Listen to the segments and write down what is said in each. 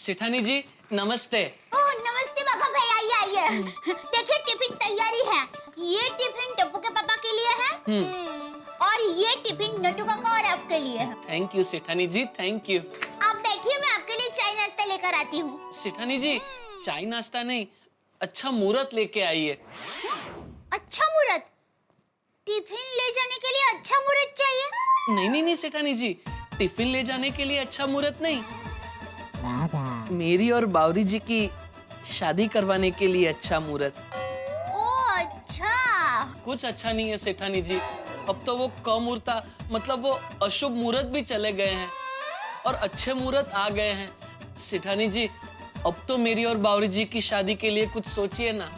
सेठानी जी नमस्ते। ओह नमस्ते बाघा भाई, आइए आइए। देखिए टिफिन तैयारी है। ये टिफिन टप्पू के पापा के लिए है और ये टिफिन नटू काका और आपके लिए है। थैंक यू सेठानी जी, थैंक यू। आप बैठिए, मैं आपके लिए चाय नाश्ता लेकर आती हूँ। सेठानी जी चाय नाश्ता नहीं, अच्छा मुहूर्त लेके आइए। अच्छा मुहूर्त? टिफिन ले जाने के लिए अच्छा मुहूर्त चाहिए? नहीं सेठानी जी, टिफिन ले जाने के लिए अच्छा मुहूर्त नहीं, मेरी और बावरी जी की शादी करवाने के लिए अच्छा मुहूर्त। ओह अच्छा। कुछ अच्छा नहीं है सेठानी जी, अब तो वो कमुहूर्ता मतलब वो अशुभ मुहूर्त भी चले गए हैं और अच्छे मुहूर्त आ गए हैं। सेठानी जी अब तो मेरी और बावरी जी की शादी के लिए कुछ सोचिए ना।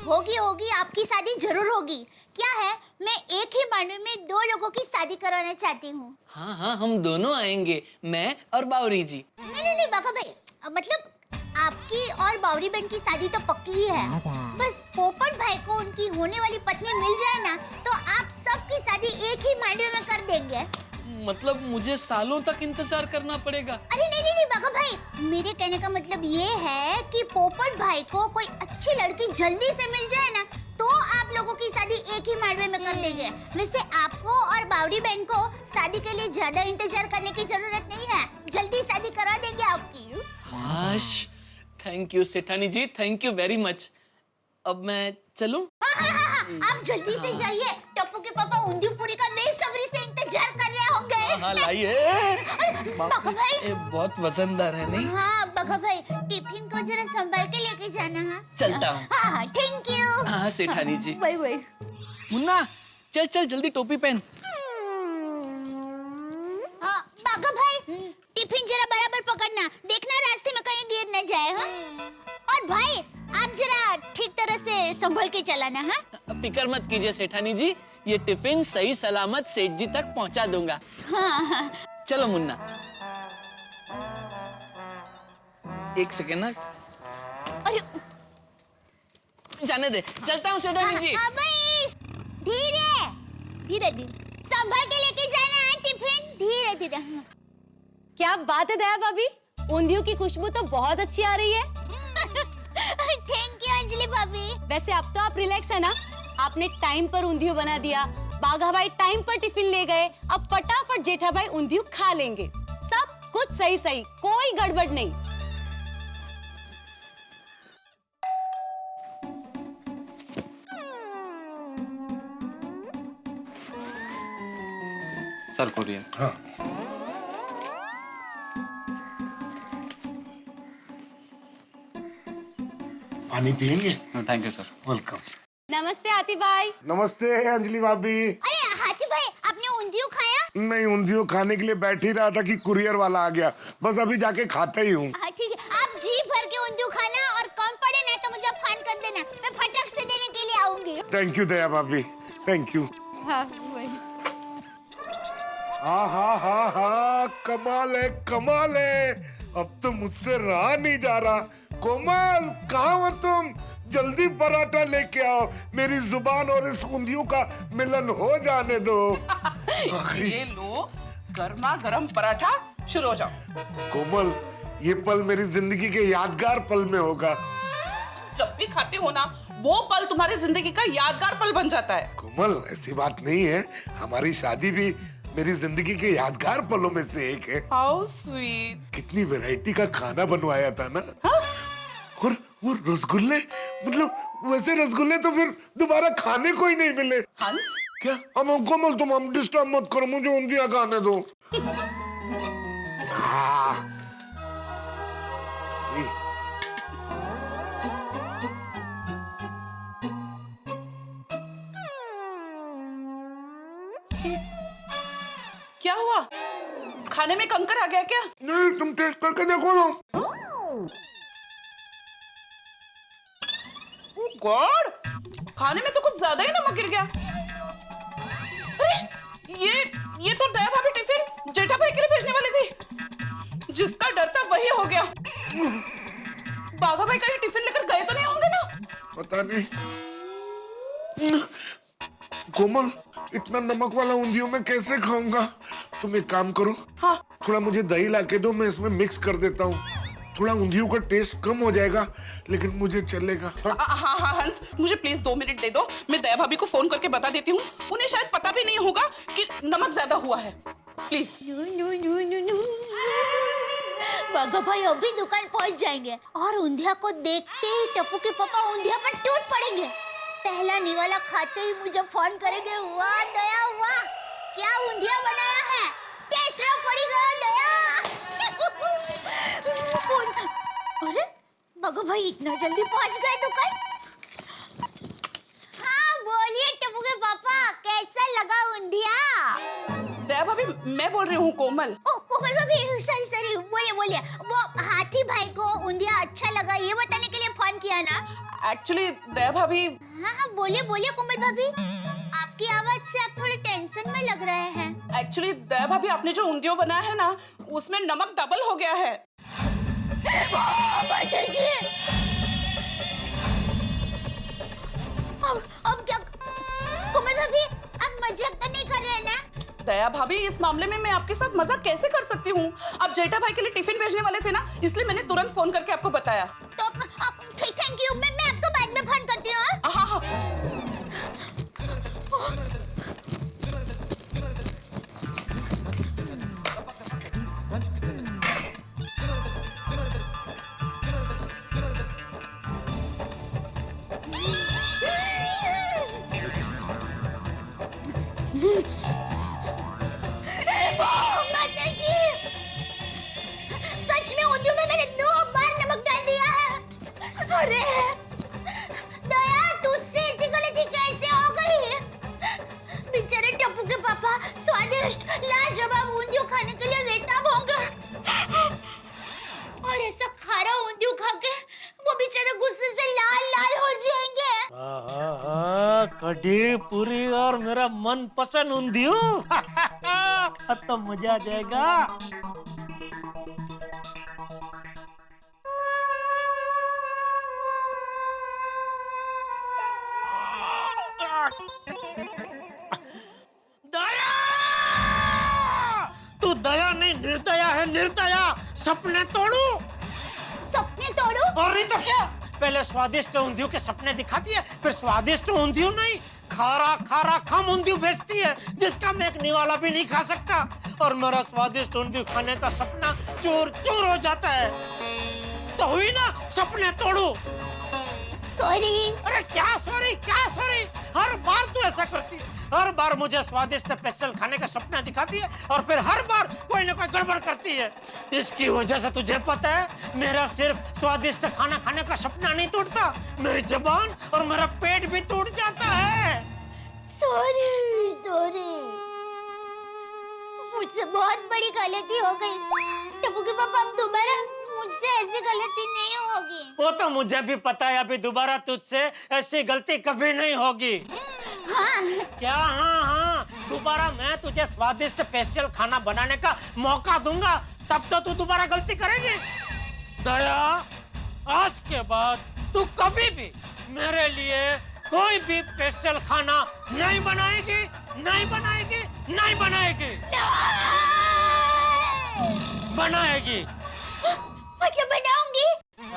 होगी होगी, आपकी शादी जरूर होगी। क्या है, मैं एक ही मांडवी में दो लोगों की शादी करवाना चाहती हूँ। हाँ हम दोनों आएंगे, मैं और बावरी जी। नहीं बाघा भाई, मतलब आपकी और बावरी बहन की शादी तो पक्की ही है। बस पोपट भाई को उनकी होने वाली पत्नी मिल जाए ना तो आप सबकी शादी एक ही मांडवी में कर देंगे। मतलब मुझे सालों तक इंतजार करना पड़ेगा? अरे नहीं बाघा भाई, मेरे कहने का मतलब ये है कि पोपट भाई को कोई अच्छी लड़की जल्दी से मिल जाए ना तो आप लोगों की शादी एक ही मांडवे में कर देंगे। वैसे आपको और बावरी बहन को शादी के लिए ज्यादा इंतजार करने की जरूरत नहीं है, जल्दी शादी करा देंगे आपकी। हाश, थैंक यू सेठानी जी, थैंक यू वेरी मच। अब मैं चलूं? हाँ, आप जल्दी से जाइए, टप्पू के पापा ऊंधियो पूरी का बेसब्री से इंतजार कर रहे होंगे। हाँ लाइए। बाघा भाई, ये बहुत वजनदार है नहीं? हाँ बाघा भाई, टिफिन को जरा संभाल के लेके जाना। हाँ चलता हूँ। हाँ थैंक यू। हाँ सेठानी जी। Bye bye. मुन्ना चल जल्दी टोपी पहन। हाँ बाघा भाई, टिफिन जरा बराबर पकड़ना, देखना रास्ते में कहीं गिर न जाए। हाँ और भाई आप जरा ठीक तरह से संभल के चलाना। हाँ फिक्र मत कीजिए सेठानी जी, ये टिफिन सही सलामत सेठ जी तक पहुंचा दूंगा। हाँ। चलो मुन्ना, एक सेकेंड ना, अरे जाने दे, चलता हूँ सेठानी जी। भाई धीरे धीरे संभल के लेके जाना है टिफिन, धीरे धीरे। क्या बात है दया भाभी, ऊंधियों की खुशबू तो बहुत अच्छी आ रही है। थैंक यू अंजलि भाभी। वैसे अब तो आप रिलैक्स है ना, आपने टाइम पर ऊंधियों बना दिया, बाघा भाई टाइम पर टिफिन ले गए, अब फटाफट जेठा भाई ऊंधियों खा लेंगे। सब कुछ सही, कोई गड़बड़ नहीं। Sir courier. हाँ। पानी पियेंगे? Thank you sir. वेलकम। नमस्ते आती भाई। नमस्ते अंजलि भाभी। अरे हाथी भाई, आपने ऊंधियो खाया? नहीं, ऊंधियो खाने के लिए बैठ ही रहा था कि कुरियर वाला आ गया, बस अभी जाके खाता ही हूँ। हाँ ठीक है, आप जी भर के ऊंधियो खाना और कम पड़े ना तो मुझे फोन कर देना, मैं फटक से देने के लिए आऊंगी। थैंक यू दया भाभी, थैंक यू। हाँ वही। हाँ, कमाल है, अब तो मुझसे रहा नहीं जा रहा। कोमल कहाँ हो तुम? जल्दी पराठा लेके आओ, मेरी जुबान और इस ऊंधियों का मिलन हो जाने दो। ये लो गर्मा गर्म पराठा, शुरू हो जाओ। कोमल, ये पल मेरी जिंदगी के यादगार पल में होगा। जब भी खाते हो ना, वो पल तुम्हारी जिंदगी का यादगार पल बन जाता है। कोमल ऐसी बात नहीं है, हमारी शादी भी मेरी जिंदगी के यादगार पलों में से एक है। How sweet. कितनी वैरायटी का खाना बनवाया था ना। हाँ? और वो रसगुल्ले, मतलब वैसे रसगुल्ले तो फिर दोबारा खाने को ही नहीं मिले। हंस, क्या? अब कोमल तुम हम डिस्टर्ब मत करो, मुझे ऊंधिया खाने दो। हाँ। क्या हुआ? खाने में कंकर आ गया क्या? नहीं, तुम टेस्ट करके देखो ना। गॉड, खाने में तो कुछ ज्यादा ही नमक गिर गया। अरे ये तो दया भाभी टिफिन जेठा भाई के लिए भेजने वाली थी। जिसका डर था वही हो गया। बाघा भाई कहीं टिफिन लेकर गए तो नहीं होंगे ना? पता नहीं। कोमल, इतना नमक वाला ऊंधियों मैं कैसे खाऊंगा? तुम एक काम करो, हाँ। थोड़ा मुझे दही लाके दो, मैं इसमें मिक्स कर देता हूँ। थोड़ा ऊंधियों का टेस्ट कम हो जाएगा, लेकिन मुझे चलेगा। हाँ हाँ हंस, मुझे प्लीज 2 मिनट दे दो, मैं दया भाभी को फोन करके बता देती हूँ। उन्हें शायद पता भी नहीं होगा कि नमक ज्यादा हुआ है। प्लीज। बाघा भाई अभी दुकान पहुंच जाएंगे और ऊंधिया को देखते ही टप्पू के पापा ऊंधिया पर टूट पड़ेंगे। पहला निवाला खाते ही मुझे फोन करेंगे। वाह दया वाह, क्या ऊंधिया बनाया है, तीसरा पड़ेगा दया। अरे बाघा भाई इतना जल्दी पहुंच गए दुकान। हाँ बोलिए टप्पू के पापा, कैसा लगा ऊंधिया? दया भाभी मैं बोल रही हूँ कोमल। ओ कोमल भाभी, सॉरी बोलिए बोलिए। वो हाथी भाई को ऊंधिया अच्छा लगा ये बताने के लिए फोन किया ना? एक्चुअली दया भाभी। हाँ बोलिए बोलिए कोमल भाभी, आपकी आवाज से आप थोड़े टेंशन में लग रहे हैं। एक्चुअली दया भाभी, आपने जो ऊंधियो बनाया है ना, उसमें नमक डबल हो गया है। जी अब क्या कोमल भाभी, आप मजाक तो नहीं कर रहे हैं ना? दया भाभी, इस मामले में मैं आपके साथ मजाक कैसे कर सकती हूँ? आप जेठा भाई के लिए टिफिन भेजने वाले थे ना, इसलिए मैंने तुरंत फोन करके आपको बताया। तो आप थैंक यू, मैं आपको बाद में फोन करती हूँ। हाँ हाँ। सच में ऊंधियों में मैंने 2 बार नमक डाल दिया है। अरे दया, तुझसे ऐसी गलती कैसे हो गई? बेचारे टप्पू के पापा स्वादिष्ट लाजवाब ऊंधियों खाने के लिए बेताब होंगे, और ऐसा खारा ऊंधियों खा के वो बेचारे गुस्से से लाल लाल हो जाएंगे। कढ़ी पूरी और मेरा मन पसंद ऊंधियो। तो मजा आ जाएगा। दया! तू दया नहीं निर्दया है, निर्दया। सपने तोड़ू, सपने तोड़ू? और नहीं तो क्या? पहले स्वादिष्ट ऊंधियों के सपने दिखाती है, फिर स्वादिष्ट ऊंधियों नहीं, खारा खारा खम ऊंधियों भेजती है, जिसका मैं एक निवाला भी नहीं खा सकता। और मेरा स्वादिष्ट ऊंधियों खाने का सपना चूर चूर हो जाता है। तो हुई ना सपने तोड़ू। सॉरी। अरे क्या सॉरी, क्या सॉरी? हर बार तू ऐसा करती है, हर बार मुझे स्वादिष्ट स्पेशल खाने का सपना दिखाती है और फिर हर बार कोई ना कोई गड़बड़ करती है। इसकी वजह से तुझे पता है, मेरा सिर्फ स्वादिष्ट खाना खाने का सपना नहीं टूटता, मेरी जुबान और मेरा पेट भी टूट जाता है। सॉरी, मुझसे बहुत बड़ी गलती हो गई। टप्पू के पापा, अब दोबारा मुझसे ऐसी गलती नहीं होगी। वो तो मुझे भी पता है, अभी दोबारा तुझसे ऐसी गलती कभी नहीं होगी। हाँ। क्या? हाँ, दोबारा मैं तुझे स्वादिष्ट स्पेशल खाना बनाने का मौका दूंगा, तब तो तू दोबारा गलती करेगी। दया, आज के बाद तू कभी भी मेरे लिए कोई भी स्पेशल खाना नहीं बनाएगी, नहीं बनाएगी, नहीं बनाएगी। बनाएगी। मतलब बनाऊंगी?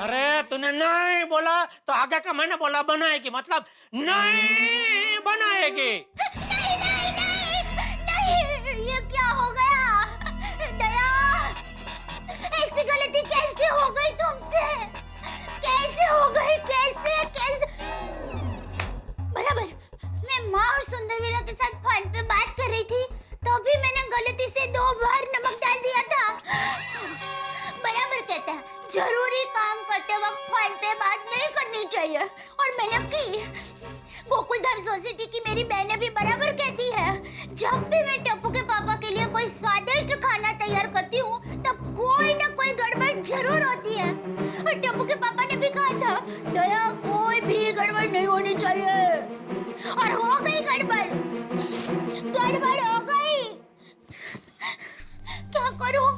अरे तूने नहीं बोला तो आगे का मैंने बोला बनाएगी, मतलब नहीं बनाएगी। नहीं, ये क्या हो गया? दया, ऐसी गलती कैसे हो गई तुमसे? कैसे हो गई? कैसे? बराबर, मैं माँ और सुंदरवीरा के साथ फोन पे बात कर रही थी, तभी मैंने गलती से 2 बार नमक डाल दिया था। बराबर कहता है, जरूरी काम करते वक्त फोन पे बात नहीं करनी चाहिए, और मैंने की। गोकुलधाम सोसाइटी की मेरी बहनें भी बराबर कहती है, जब भी मैं टप्पू के पापा के लिए कोई स्वादिष्ट खाना तैयार करती हूँ, तब कोई ना कोई गड़बड़ जरूर होती है। और टप्पू के पापा ने भी कहा था, दया, कोई भी गड़बड़ नहीं होनी चाहिए। और हो गई गड़बड़, गड़बड़ हो गई। क्या करूं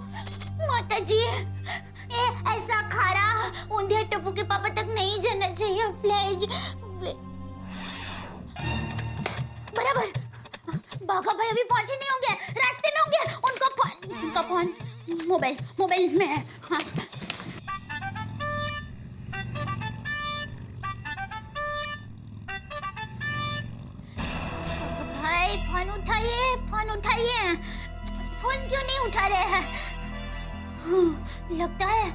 माता जी? ऐसा खारा ऊंधिया टप्पू के पापा तक नहीं जाना चाहिए, प्लीज। बराबर, बाघा भाई अभी पहुंचे नहीं होंगे, रास्ते में होंगे। उनका फोन मोबाइल में है। हाँ। भाई फोन उठाइए, फोन उठाइए। फोन क्यों नहीं उठा रहे हैं? लगता है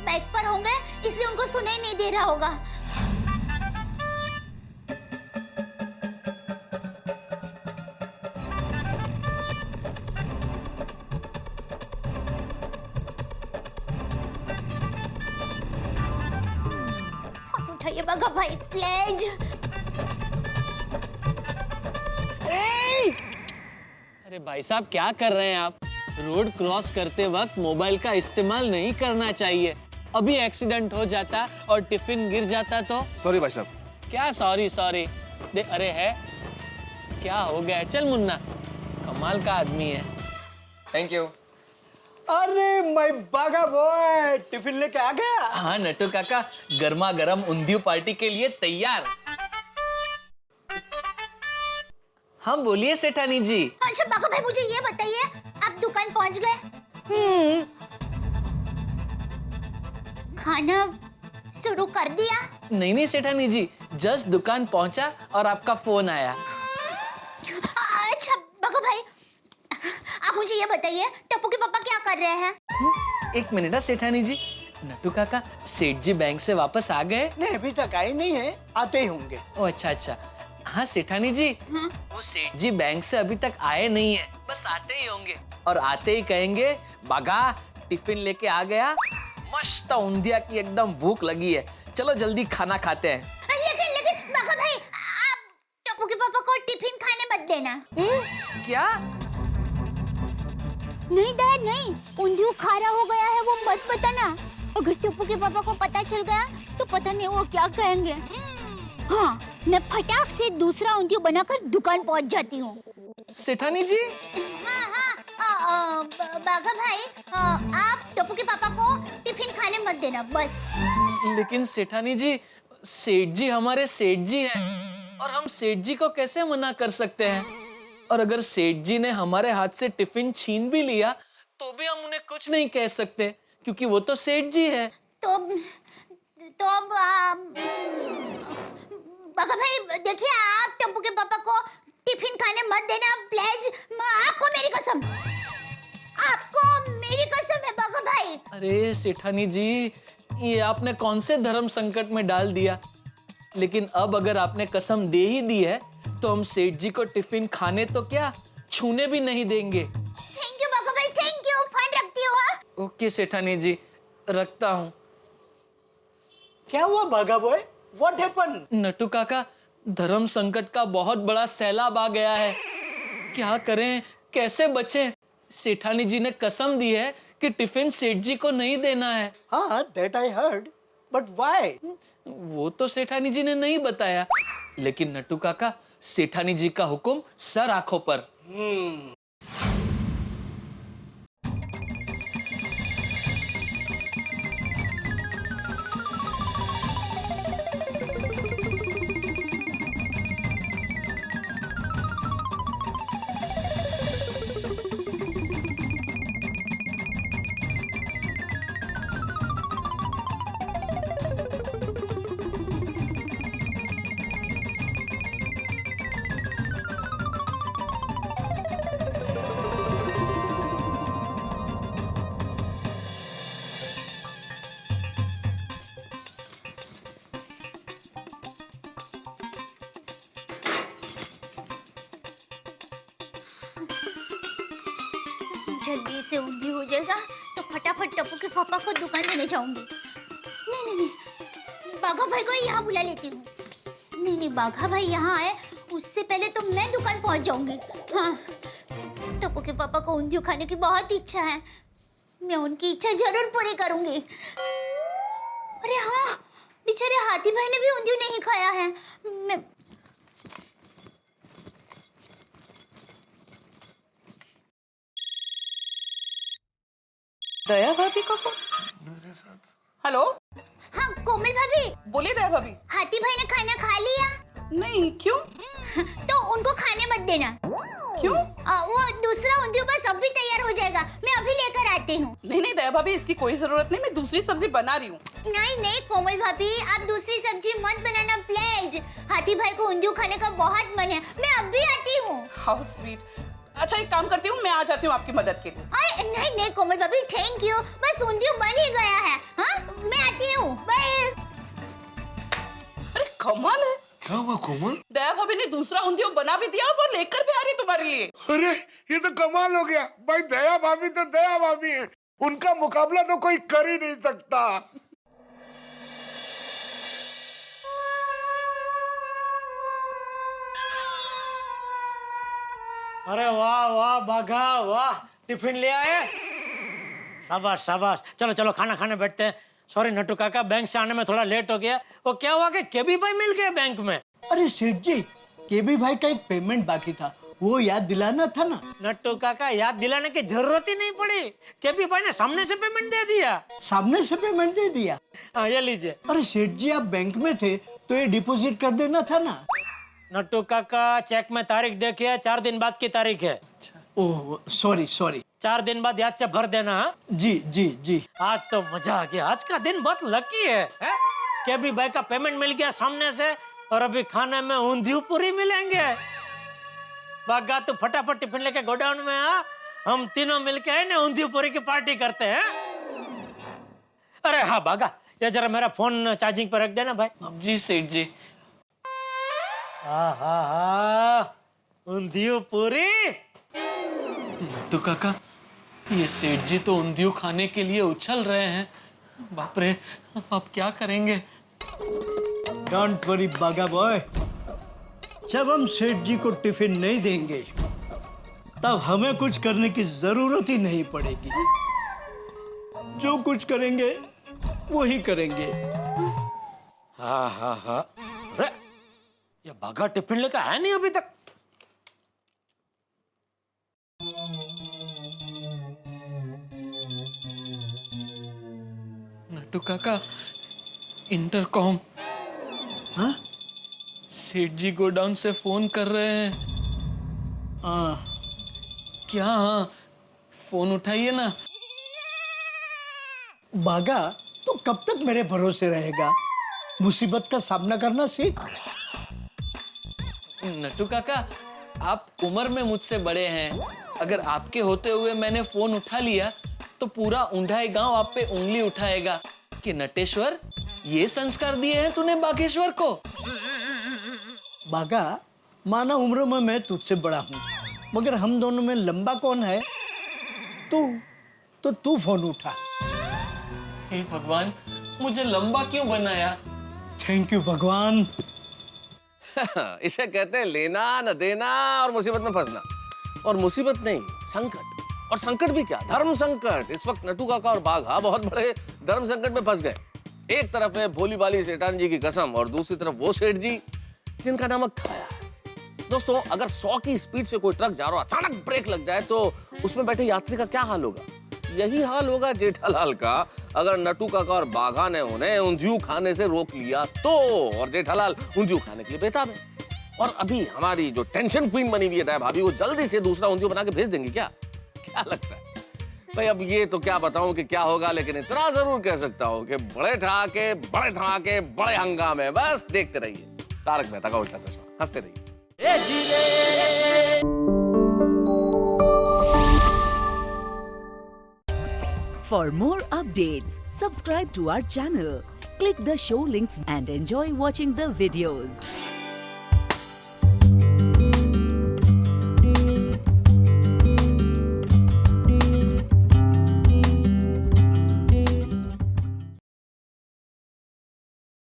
बाइक पर होंगे, इसलिए उनको सुनाई नहीं दे रहा होगा। फोन उठाइए बाघा भाई प्लीज। अरे भाई साहब क्या कर रहे हैं आप? रोड क्रॉस करते वक्त मोबाइल का इस्तेमाल नहीं करना चाहिए। अभी एक्सीडेंट हो जाता और टिफिन गिर जाता तो? सॉरी भाई साहब। क्या सॉरी सॉरी? देख, अरे है क्या हो गया? चल मुन्ना, कमाल का आदमी है। Thank you. अरे मैं बागा बॉय टिफिन लेके आ गया। हाँ नट्टू काका, गर्मा गर्म ऊंधियो पार्टी के लिए तैयार। हाँ बोलिए सेठानी जी। अच्छा बाघा भाई मुझे ये बताइए, आप दुकान पहुंच गए? खाना शुरू कर दिया? नहीं नहीं सेठानी जी, जस्ट दुकान पहुंचा और आपका फोन आया। अच्छा बाघा भाई, आप मुझे ये बताइए टप्पू के पापा क्या कर रहे हैं? एक मिनट है सेठानी जी। नट्टू काका, सेठ जी बैंक से वापस आ गए? नहीं अभी तक आए नहीं है, आते ही होंगे। ओ अच्छा अच्छा। हाँ सेठानी जी, वो सेठ जी बैंक से अभी तक आए नहीं है, बस आते ही होंगे और आते ही कहेंगे बागा टिफिन लेके आ गया, मस्त ऊंधिया की एकदम भूख लगी है, चलो जल्दी खाना खाते हैं। लेकिन बाघा भाई, आप टप्पू के पापा को टिफिन खाने मत देना। क्या? नहीं डैड नहीं, ऊंधियो खारा हो गया है वो मत बताना। अगर टप्पू के पापा को पता चल गया तो पता नहीं वो क्या कहेंगे। हाँ, मैं फटाक से दूसरा ऊंधियो बनाकर दुकान पहुंच जाती हूँ। सेठानी जी? हाँ, बाघा भाई, आप टप्पू के पापा को टिफिन खाने मत देना बस। लेकिन सेठानी जी, सेठ जी हमारे सेठ जी हैं और हम सेठ जी को कैसे मना कर सकते हैं? और अगर सेठ जी ने हमारे हाथ से टिफिन छीन भी लिया तो भी हम उन्हें कुछ नहीं कह सकते, क्योंकि वो तो सेठ जी है। तो बाघा भाई देखिए, आप टप्पू के पापा को टिफिन खाने मत देना प्लीज। आपको मेरी कसम, आपको मेरी कसम है बाघा भाई। अरे सेठानी जी, ये आपने कौन से धर्म संकट में डाल दिया? लेकिन अब अगर आपने कसम दे ही दी है तो हम सेठ जी को टिफिन खाने तो क्या, छूने भी नहीं देंगे। थैंक यू बाघा भाई, थैंक यू। फोन रखती हूँ। हाँ? ओके सेठानी जी, रखता हूँ। क्या हुआ बागा बॉय? What happened? नट्टू काका, धर्म संकट का बहुत बड़ा सैलाब आ गया है। क्या करें, कैसे बचें? सेठानी जी ने कसम दी है कि टिफिन सेठ जी को नहीं देना है। हाँ that I heard, but why? वो तो सेठानी जी ने नहीं बताया, लेकिन नट्टू काका, सेठानी जी का हुक्म सर आंखों पर। जल्दी से ऊंधी हो जाएगा तो फटाफट टप्पू के पापा को दुकान देने जाऊंगी। नहीं, बाघा भाई को यहाँ बुला लेती हूँ। नहीं, बाघा भाई यहाँ आए उससे पहले तो मैं दुकान पहुँच जाऊंगी। हाँ, टप्पू के पापा को ऊंधियो खाने की बहुत इच्छा है, मैं उनकी इच्छा जरूर पूरी करूंगी। अरे हाँ, बेचारे हाथी भाई ने भी ऊंधियो नहीं खाया है। मैं दया भाभी का फोन। मेरे साथ हेलो, हाँ कोमल भाभी, बोलिए दया भाभी। हाथी भाई ने खाना खा लिया? नहीं, क्यों? तो उनको खाने मत देना। क्यों? वो दूसरा ऊंधियो बस अभी तैयार हो जाएगा, मैं अभी लेकर आती हूँ। नहीं दया भाभी, इसकी कोई जरूरत नहीं, मैं दूसरी सब्जी बना रही हूँ। नहीं कोमल भाभी, आप दूसरी सब्जी मत बनाना प्लीज। हाथी भाई को ऊंधियो खाने का बहुत मन है, मैं अभी आती हूँ। How sweet. अच्छा एक काम करती हूँ, मैं आ जाती हूँ आपकी मदद के लिए। अरे नहीं नहीं कोमल भाभी, थैंक यू, बस ऊंधियो बन ही गया है। हाँ मैं आती हूँ, बाय। अरे कमाल है, क्या हुआ कोमल? दया भाभी ने दूसरा ऊंधियो बना भी दिया, वो लेकर भी आ रही तुम्हारे लिए। अरे ये तो कमाल हो गया भाई। दया भाभी तो दया भाभी है, उनका मुकाबला तो कोई कर ही नहीं सकता। अरे वाह वाह बाघा वाह, टिफिन ले आए, शाबाश शाबाश। चलो चलो खाना खाने बैठते हैं। सॉरी नट्टू काका, बैंक से आने में थोड़ा लेट हो गया। वो क्या हुआ कि केबी भाई मिल गए बैंक में। अरे सेठ जी, केबी भाई का एक पेमेंट बाकी था, वो याद दिलाना था ना। नट्टू काका याद दिलाने की जरूरत ही नहीं पड़ी, केबी भाई ने सामने से पेमेंट दे दिया। सामने से पेमेंट दे दिया? हाँ ये लीजिए। अरे सेठ जी, आप बैंक में थे तो ये डिपॉजिट कर देना था ना। नट्टू काका चेक में तारीख देखिए, 4 दिन बाद की तारीख है। Oh sorry sorry. 4 दिन बाद याद से भर देना। हाँ? जी जी जी। आज तो मजा आ गया, आज का दिन बहुत लकी है, केबी भाई का पेमेंट मिल गया सामने से, और अभी खाने में ऊंधियो पूरी मिलेंगे। बागा तू फटाफट टिफिन लेके गोडाउन में आ, हम तीनों मिलके है ना ऊंधियो पूरी की पार्टी करते हैं। अरे हाँ बागा, ये जरा मेरा फोन चार्जिंग पर रख देना भाई। जी सेठ जी। ऊंधियो पूरी। नट्टू काका, ये सेठ जी तो ऊंधियो खाने के लिए उछल रहे हैं। बाप रे, अब क्या करेंगे? डोंट वरी बागा बॉय, जब हम सेठ जी को टिफिन नहीं देंगे तब हमें कुछ करने की जरूरत ही नहीं पड़ेगी। जो कुछ करेंगे वो ही करेंगे। हाँ हाँ हाँ। अरे ये बागा टिफिन लेकर आया नहीं अभी तक। नट्टू काका, इंटरकॉम। हाँ? सेठ जी गोडाउन से फोन कर रहे हैं। क्या? हाँ फोन उठाइए ना। बागा तो कब तक मेरे भरोसे रहेगा? मुसीबत का सामना करना सीख। नट्टू काका, आप उम्र में मुझसे बड़े हैं, अगर आपके होते हुए मैंने फोन उठा लिया तो पूरा ऊंढाई गांव आप पे उंगली उठाएगा कि नटेश्वर, ये संस्कार दिए हैं तूने बागेश्वर को। बागा, माना उम्र में मैं तुझसे बड़ा हूँ, मगर हम दोनों में लंबा कौन है? तू फोन उठा। हे भगवान, मुझे लंबा क्यों बनाया? थैंक यू भगवान। इसे कहते हैं लेना न देना और मुसीबत में फंसना। और मुसीबत नहीं, संकट। और संकट भी क्या, धर्म संकट। इस वक्त नट्टू काका और बाघा बहुत बड़े धर्म संकट में फंस गए। एक तरफ है भोली भाली सेठान जी की कसम, और दूसरी तरफ वो सेठ जी जिनका नमक खाया है। दोस्तों, अगर 100 की स्पीड से कोई ट्रक जा रहा हो, अचानक ब्रेक लग जाए तो उसमें बैठे यात्री का क्या हाल होगा? यही हाल होगा जेठालाल का अगर नट्टू काका और बाघा ने उन्हें ऊंधियो खाने से रोक लिया तो। और जेठालाल ऊंधियो खाने के लिए बेताब है। और अभी हमारी जो टेंशन क्वीन बनी हुई है दया भाभी, वो जल्दी से दूसरा ऊंधियो बना के भेज देंगी क्या? क्या लगता है भाई? अब ये तो क्या बताऊं कि क्या होगा, लेकिन इतना जरूर कह सकता हूं कि बड़े ठहाके, बड़े धमाके, बड़े हंगामे। बस देखते रहिए तारक मेहता का उल्टा चश्मा, हंसते रहिए। For more updates, subscribe to our channel, click the show links and enjoy watching the videos.